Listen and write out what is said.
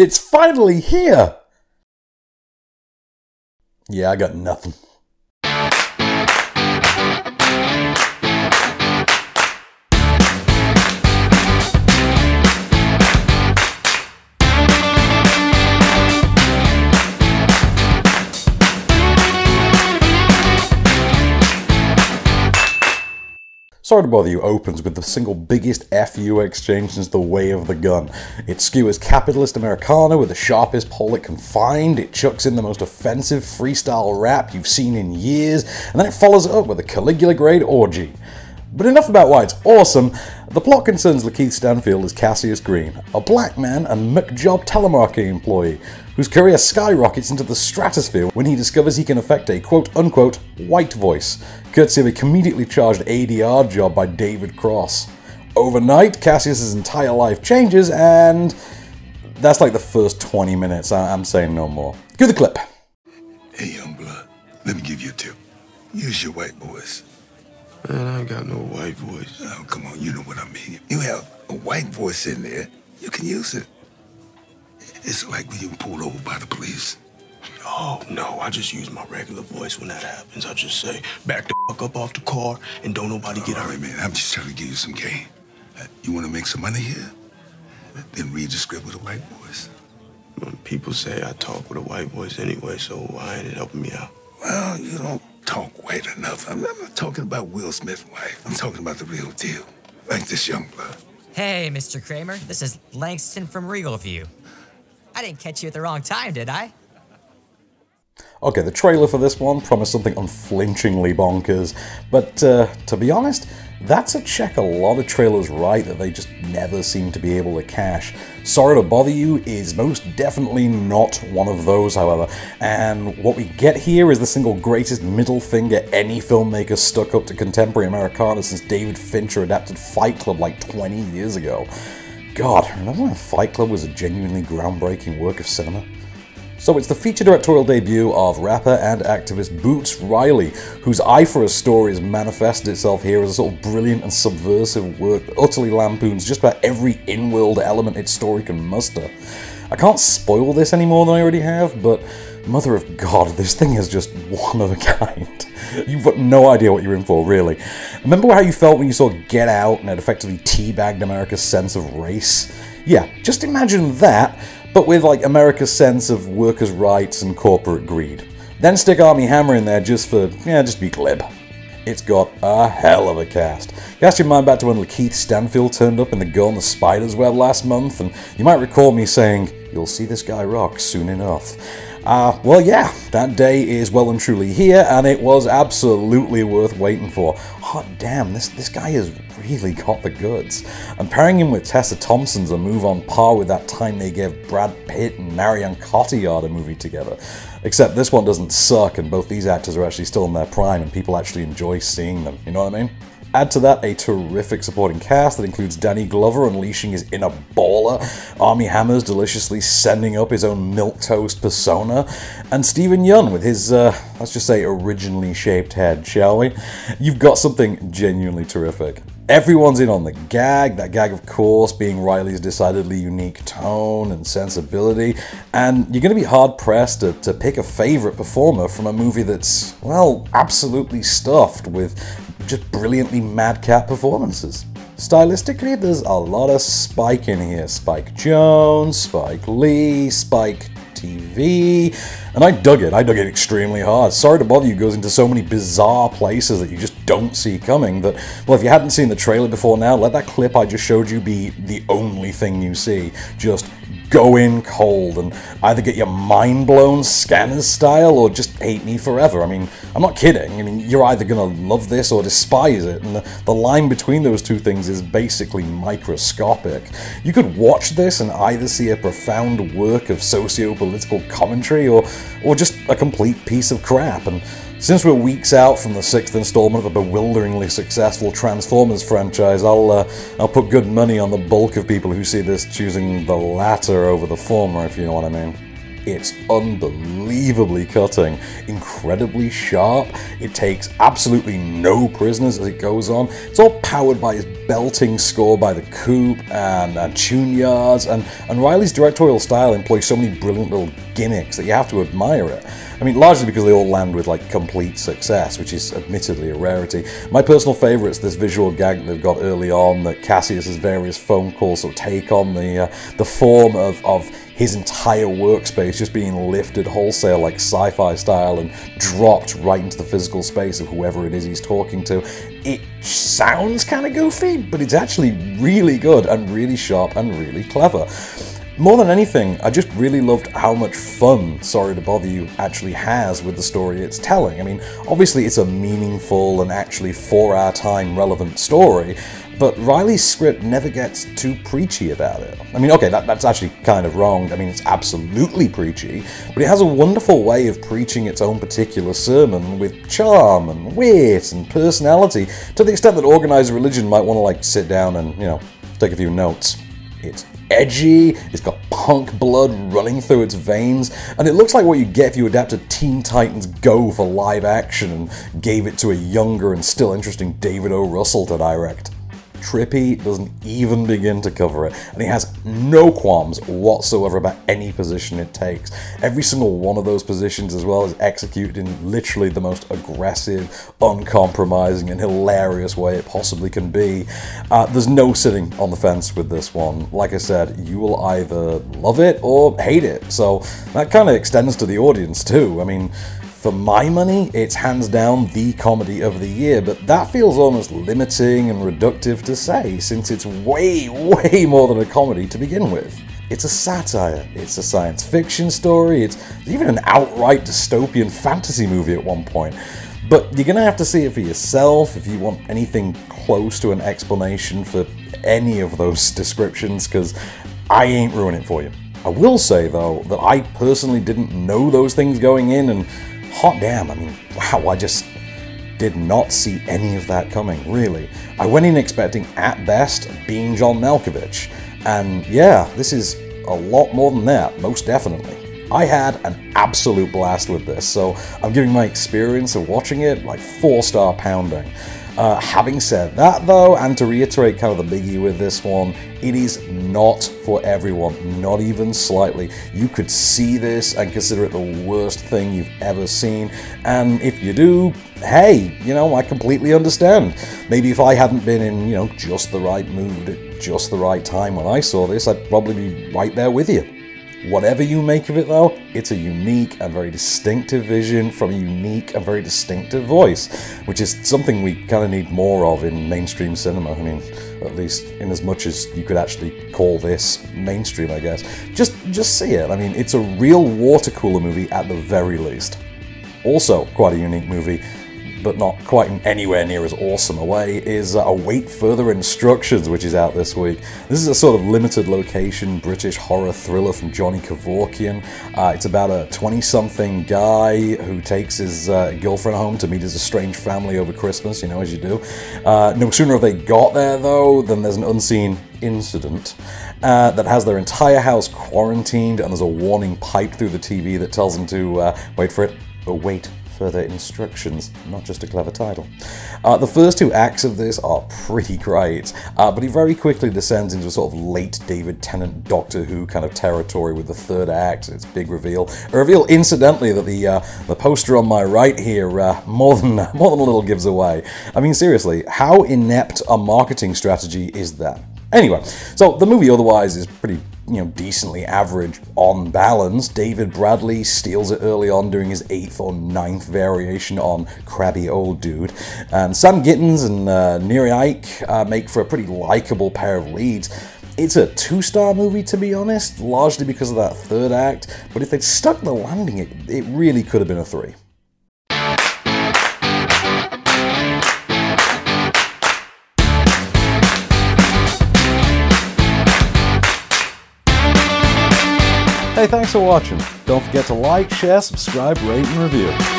It's finally here! Yeah, I got nothing. Sorry to Bother You opens with the single biggest FU exchange since the way of the gun. It skewers capitalist Americana with the sharpest pole it can find, it chucks in the most offensive freestyle rap you've seen in years, and then it follows it up with a Caligula-grade orgy. But enough about why it's awesome. The plot concerns Lakeith Stanfield as Cassius Green, a black man and McJob telemarketing employee, whose career skyrockets into the stratosphere when he discovers he can affect a quote-unquote white voice, courtesy of a comedically charged ADR job by David Cross. Overnight, Cassius's entire life changes, and that's like the first 20 minutes. I'm saying no more. Cue the clip. Hey, young blood, let me give you a tip. Use your white voice. Man, I ain't got no white voice. Oh, come on, you know what I mean. You have a white voice in there, you can use it. It's like when you pulled over by the police. Oh, no, I just use my regular voice when that happens. I just say, back the fuck up off the car and don't nobody get out. All right, man, I'm just trying to give you some game. You want to make some money here? Then read the script with a white voice. People say I talk with a white voice anyway, so why ain't it helping me out? Well, you don't talk white enough. I'm not talking about Will Smith's wife. I'm talking about the real deal, like this young blood. Hey, Mr. Kramer, this is Langston from Regal View. I didn't catch you at the wrong time, did I? Okay, the trailer for this one promised something unflinchingly bonkers, but to be honest, that's a check a lot of trailers write that they just never seem to be able to cash. Sorry to Bother You is most definitely not one of those, however, and what we get here is the single greatest middle finger any filmmaker stuck up to contemporary Americana since David Fincher adapted Fight Club like 20 years ago. God, remember when Fight Club was a genuinely groundbreaking work of cinema? So it's the feature directorial debut of rapper and activist Boots Riley, whose eye for a story has manifested itself here as a sort of brilliant and subversive work that utterly lampoons just about every in-world element its story can muster. I can't spoil this any more than I already have, but mother of God, this thing is just one of a kind. You've got no idea what you're in for, really. Remember how you felt when you saw Get Out and it effectively teabagged America's sense of race? Yeah, just imagine that, but with like America's sense of workers' rights and corporate greed. Then stick Armie Hammer in there just for, just to be glib. It's got a hell of a cast. Cast your mind back to when Lakeith Stanfield turned up in The Girl in the Spider's Web last month, and you might recall me saying, you'll see this guy rock soon enough. Well, yeah, that day is well and truly here, and it was absolutely worth waiting for. Hot damn, this guy has really got the goods. And pairing him with Tessa Thompson's a move on par with that time they gave Brad Pitt and Marion Cotillard a movie together. Except this one doesn't suck, and both these actors are actually still in their prime, and people actually enjoy seeing them, you know what I mean? Add to that a terrific supporting cast that includes Danny Glover unleashing his inner baller, Armie Hammer's deliciously sending up his own milquetoast persona, and Steven Yeun with his, let's just say, originally shaped head, shall we? You've got something genuinely terrific. Everyone's in on the gag, that gag of course being Riley's decidedly unique tone and sensibility, and you're going to be hard-pressed to pick a favourite performer from a movie that's, well, absolutely stuffed with just brilliantly madcap performances. Stylistically, there's a lot of Spike in here. Spike Jonze, Spike Lee, Spike TV, and I dug it extremely hard. Sorry to Bother You goes into so many bizarre places that you just don't see coming that, well, if you hadn't seen the trailer before now, let that clip I just showed you be the only thing you see. Just go in cold and either get your mind blown Scanners style or just hate me forever. I mean, I'm not kidding. I mean, you're either gonna love this or despise it, and the line between those two things is basically microscopic. You could watch this and either see a profound work of socio-political commentary or just a complete piece of crap, and since we're weeks out from the 6th installment of a bewilderingly successful Transformers franchise, I'll put good money on the bulk of people who see this choosing the latter over the former, if you know what I mean. It's unbelievably cutting, incredibly sharp. It takes absolutely no prisoners as it goes on. It's all powered by his belting score by the Coop and tune yards, and Riley's directorial style employs so many brilliant little gimmicks that you have to admire it. I mean, largely because they all land with like complete success, which is admittedly a rarity. My personal favourite is this visual gag that they've got early on that Cassius's various phone calls sort of take on the form of his entire workspace just being lifted wholesale like sci-fi style and dropped right into the physical space of whoever it is he's talking to. It sounds kind of goofy, but it's actually really good and really sharp and really clever. More than anything, I just really loved how much fun Sorry to Bother You actually has with the story it's telling. I mean, obviously it's a meaningful and actually for our time relevant story, but Riley's script never gets too preachy about it. I mean, okay, that's actually kind of wrong. I mean, it's absolutely preachy, but it has a wonderful way of preaching its own particular sermon with charm and wit and personality, to the extent that organized religion might want to, like, sit down and, you know, take a few notes. It's edgy, it's got punk blood running through its veins, and it looks like what you'd get if you adapted Teen Titans Go for live action and gave it to a younger and still interesting David O. Russell to direct. Trippy doesn't even begin to cover it, and it has no qualms whatsoever about any position it takes. Every single one of those positions as well is executed in literally the most aggressive, uncompromising, and hilarious way it possibly can be. There's no sitting on the fence with this one. Like I said, you will either love it or hate it, so that kind of extends to the audience too. I mean, for my money, it's hands down the comedy of the year, but that feels almost limiting and reductive to say, since it's way, way more than a comedy to begin with. It's a satire, it's a science fiction story, it's even an outright dystopian fantasy movie at one point. But you're gonna have to see it for yourself if you want anything close to an explanation for any of those descriptions, because I ain't ruining it for you. I will say, though, that I personally didn't know those things going in, and hot damn, I mean, wow, I just did not see any of that coming, really. I went in expecting, at best, being John Malkovich, and yeah, this is a lot more than that, most definitely. I had an absolute blast with this, so I'm giving my experience of watching it like 4-star pounding. Having said that, though, and to reiterate kind of the biggie with this one, it is not for everyone, not even slightly. You could see this and consider it the worst thing you've ever seen, and if you do, hey, you know, I completely understand. Maybe if I hadn't been in, you know, just the right mood at just the right time when I saw this, I'd probably be right there with you. Whatever you make of it, though, it's a unique and very distinctive vision from a unique and very distinctive voice, which is something we kind of need more of in mainstream cinema. I mean, at least in as much as you could actually call this mainstream, I guess. Just see it. I mean, it's a real water cooler movie at the very least. Also, quite a unique movie, but not quite in anywhere near as awesome a way, is Await Further Instructions, which is out this week. This is a sort of limited location British horror thriller from Johnny Kevorkian. It's about a 20-something guy who takes his girlfriend home to meet his estranged family over Christmas, you know, as you do. No sooner have they got there, though, than there's an unseen incident that has their entire house quarantined, and there's a warning piped through the TV that tells them to, wait for it, await further instructions. Not just a clever title. The first 2 acts of this are pretty great, but it very quickly descends into a sort of late David Tennant Doctor Who kind of territory with the 3rd act, its big reveal. A reveal, incidentally, that the poster on my right here more than a little gives away. I mean, seriously, how inept a marketing strategy is that? Anyway, so the movie otherwise is pretty, you know, decently average on balance. David Bradley steals it early on, doing his 8th or 9th variation on Crabby Old Dude. And Sam Gittins and Neri Ike make for a pretty likable pair of leads. It's a 2-star movie, to be honest, largely because of that 3rd act, but if they'd stuck the landing, it really could have been a 3. Hey, thanks for watching. Don't forget to like, share, subscribe, rate, and review.